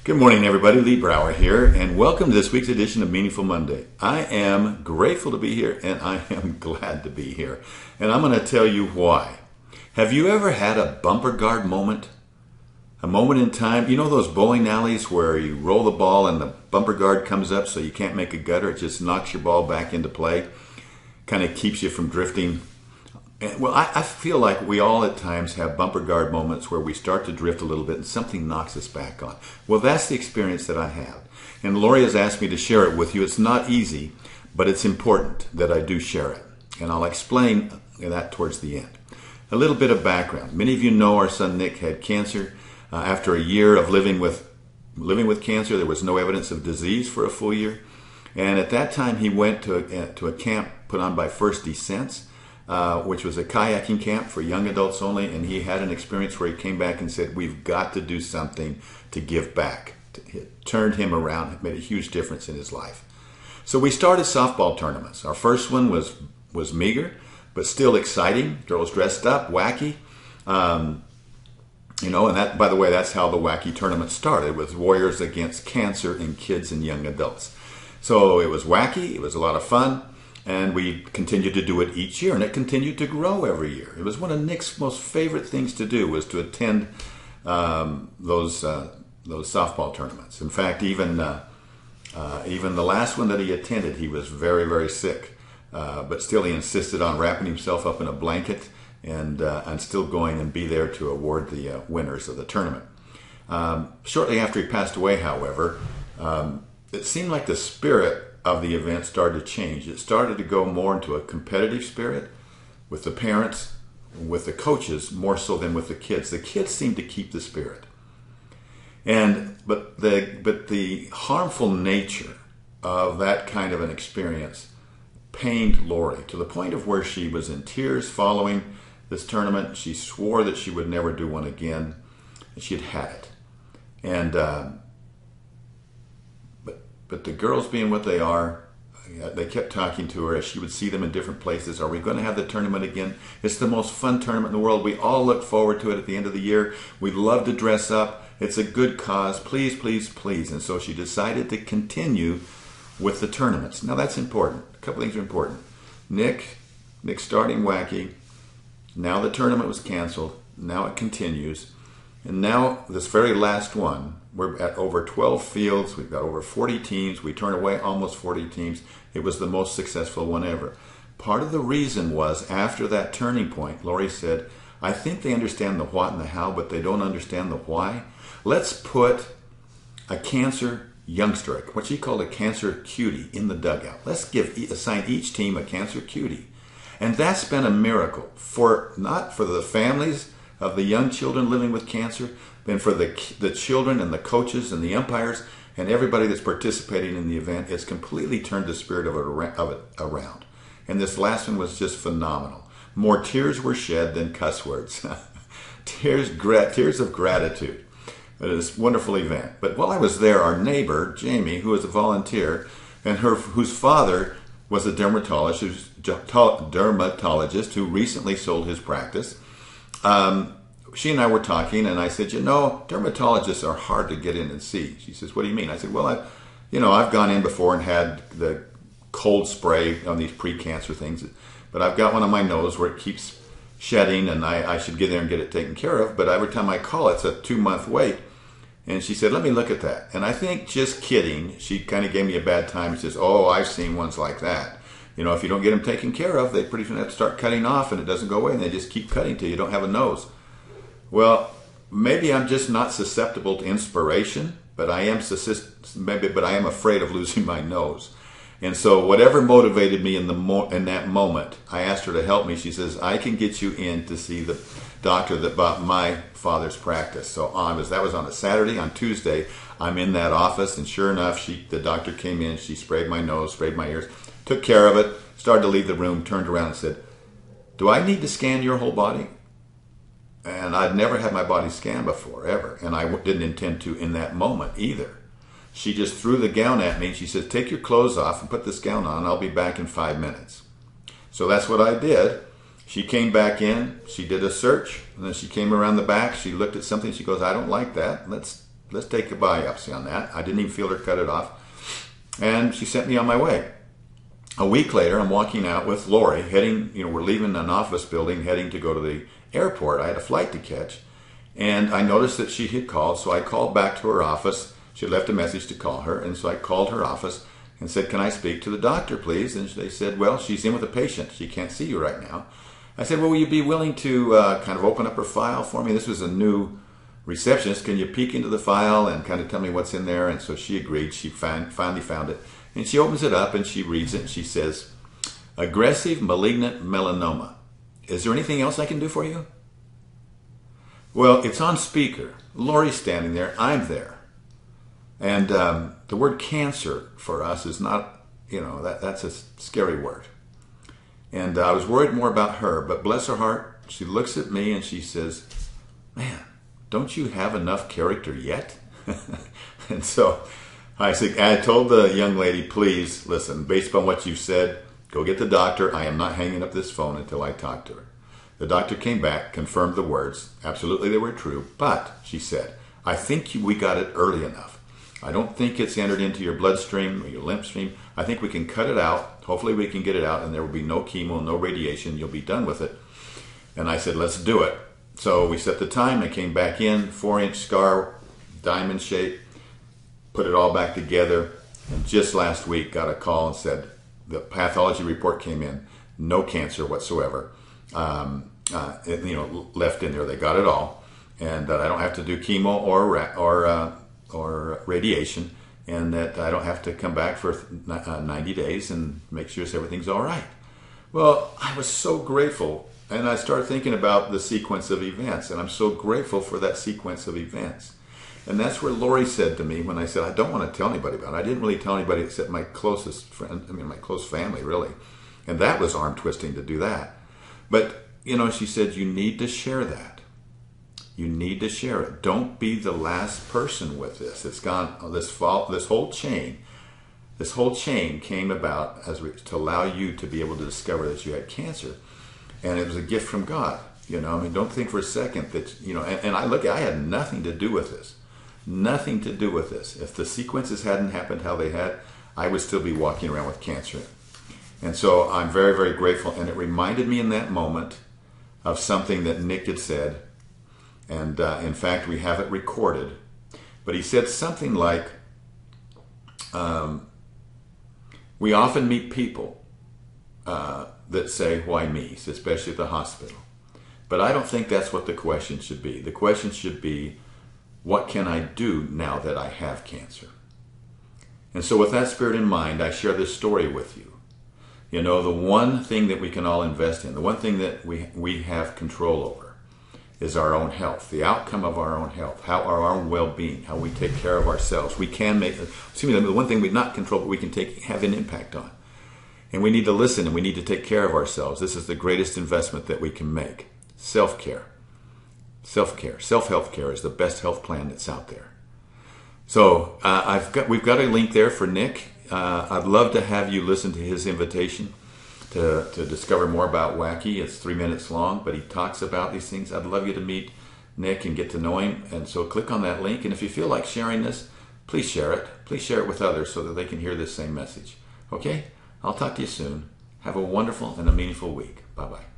Good morning, everybody. Lee Brower here, and welcome to this week's edition of Meaningful Monday. I am grateful to be here, and I am glad to be here. And I'm going to tell you why. Have you ever had a bumper guard moment? A moment in time? You know those bowling alleys where you roll the ball and the bumper guard comes up so you can't make a gutter? It just knocks your ball back into play. Kind of keeps you from drifting. Well, I feel like we all at times have bumper guard moments where we start to drift a little bit and something knocks us back on. Well, that's the experience that I have. And Lori has asked me to share it with you. It's not easy, but it's important that I do share it. And I'll explain that towards the end. A little bit of background. Many of you know our son Nick had cancer. After a year of living with cancer, there was no evidence of disease for a full year. And at that time, he went to a camp put on by First Descents, which was a kayaking camp for young adults only, and he had an experience where he came back and said, we've got to do something to give back. It turned him around. It made a huge difference in his life. So we started softball tournaments. Our first one was meager, but still exciting. Girls dressed up, wacky. And that, by the way, that's how the wacky tournament started, with Warriors Against Cancer in kids and young adults. So it was wacky. It was a lot of fun. And we continued to do it each year, and it continued to grow every year. It was one of Nick's most favorite things to do, was to attend those softball tournaments. In fact, even the last one that he attended, he was very, very sick. But still, he insisted on wrapping himself up in a blanket and still going and be there to award the winners of the tournament. Shortly after he passed away, however, it seemed like the spirit of the event started to change. It started to go more into a competitive spirit with the parents, with the coaches, more so than with the kids. The kids seemed to keep the spirit. But the harmful nature of that kind of an experience pained Lori to the point of where she was in tears following this tournament. She swore that she would never do one again. She had it. And But the girls, being what they are, they kept talking to her as she would see them in different places. Are we going to have the tournament again? It's the most fun tournament in the world. We all look forward to it at the end of the year. We love to dress up. It's a good cause. Please, please, please. And so she decided to continue with the tournaments. Now that's important. A couple things are important. Nick starting wacky. Now the tournament was canceled. Now it continues. And now this very last one, we're at over 12 fields. We've got over 40 teams. We turn away almost 40 teams. It was the most successful one ever. Part of the reason was, after that turning point, Lori said, I think they understand the what and the how, but they don't understand the why. Let's put a cancer youngster, what she called a cancer cutie, in the dugout. Let's assign each team a cancer cutie. And that's been a miracle, not for the families of the young children living with cancer, and for the children and the coaches and the umpires and everybody that's participating in the event. It's completely turned the spirit of it around. And this last one was just phenomenal. More tears were shed than cuss words. tears of gratitude. It was a wonderful event. But while I was there, our neighbor, Jamie, who was a volunteer, and whose father was a dermatologist who recently sold his practice, she and I were talking, and I said, dermatologists are hard to get in and see. She says, what do you mean? I said, well, I've gone in before and had the cold spray on these pre-cancer things, but I've got one on my nose where it keeps shedding, and I should get there and get it taken care of. But every time I call, it's a 2-month wait. And she said, let me look at that. And I think, just kidding, she kind of gave me a bad time. She says, oh, I've seen ones like that. If you don't get them taken care of, they pretty soon have to start cutting off, and it doesn't go away, and they just keep cutting till you don't have a nose. Well, maybe I'm just not susceptible to inspiration, but I am afraid of losing my nose. And so whatever motivated me in that moment, I asked her to help me. She says, I can get you in to see the doctor that bought my father's practice. So that was on a Saturday. On Tuesday, I'm in that office, and sure enough, the doctor came in. She sprayed my nose, sprayed my ears, took care of it, started to leave the room, turned around and said, do I need to scan your whole body? And I'd never had my body scanned before, ever. And I didn't intend to in that moment either. She just threw the gown at me, and she said, take your clothes off and put this gown on, and I'll be back in 5 minutes. So that's what I did. She came back in, she did a search, and then she came around the back, she looked at something, she goes, I don't like that. Let's let's take a biopsy on that. I didn't even feel her cut it off. And she sent me on my way. A week later, I'm walking out with Lori, heading, we're leaving an office building, heading to go to the airport. I had a flight to catch. And I noticed that she had called, so I called back to her office. She had left a message to call her, and so I called her office and said, can I speak to the doctor, please? And they said, well, she's in with a patient. She can't see you right now. I said, well, will you be willing to kind of open up her file for me? This was a new receptionist. Can you peek into the file and kind of tell me what's in there? And so she agreed. She finally found it. And she opens it up and she reads it and she says, aggressive malignant melanoma. Is there anything else I can do for you? Well, it's on speaker. Lori's standing there. I'm there. And the word cancer for us is not, that's a scary word. And I was worried more about her, but bless her heart, she looks at me and she says, man, don't you have enough character yet? And so I told the young lady, please, listen, based on what you said, go get the doctor. I am not hanging up this phone until I talk to her. The doctor came back, confirmed the words. Absolutely, they were true. But, she said, I think we got it early enough. I don't think it's entered into your bloodstream or your lymph stream. I think we can cut it out. Hopefully we can get it out and there will be no chemo, no radiation. You'll be done with it. And I said, let's do it. So we set the time. I came back in, 4-inch scar, diamond shape, put it all back together. And just last week got a call and said the pathology report came in, no cancer whatsoever. Left in there. They got it all. And that I don't have to do chemo or radiation, and that I don't have to come back for 90 days and make sure everything's all right. Well, I was so grateful, and I started thinking about the sequence of events, and I'm so grateful for that sequence of events. And that's where Lori said to me when I said, I don't want to tell anybody about it. I didn't really tell anybody except my closest friend, my close family, really. And that was arm twisting to do that. But, she said, you need to share that. You need to share it. Don't be the last person with this. It's gone. This whole chain came about to allow you to be able to discover that you had cancer, and it was a gift from God. Don't think for a second that And I had nothing to do with this. Nothing to do with this. If the sequences hadn't happened how they had, I would still be walking around with cancer. And so I'm very, very grateful. And it reminded me in that moment of something that Nick had said. And in fact, we have it recorded. But he said something like, we often meet people that say, why me? Especially at the hospital. But I don't think that's what the question should be. The question should be, what can I do now that I have cancer? And so with that spirit in mind, I share this story with you. The one thing that we can all invest in, the one thing that we have control over, is our own health, the outcome of our own health, our own well-being, how we take care of ourselves. We can the one thing we not control, but we can have an impact on. And we need to listen and we need to take care of ourselves. This is the greatest investment that we can make. Self-care. Self-care. Self-health care is the best health plan that's out there. So we've got a link there for Nick. I'd love to have you listen to his invitation to discover more about Wacky. It's 3 minutes long, but he talks about these things. I'd love you to meet Nick and get to know him. And so click on that link. And if you feel like sharing this, please share it. Please share it with others so that they can hear this same message. Okay? I'll talk to you soon. Have a wonderful and a meaningful week. Bye-bye.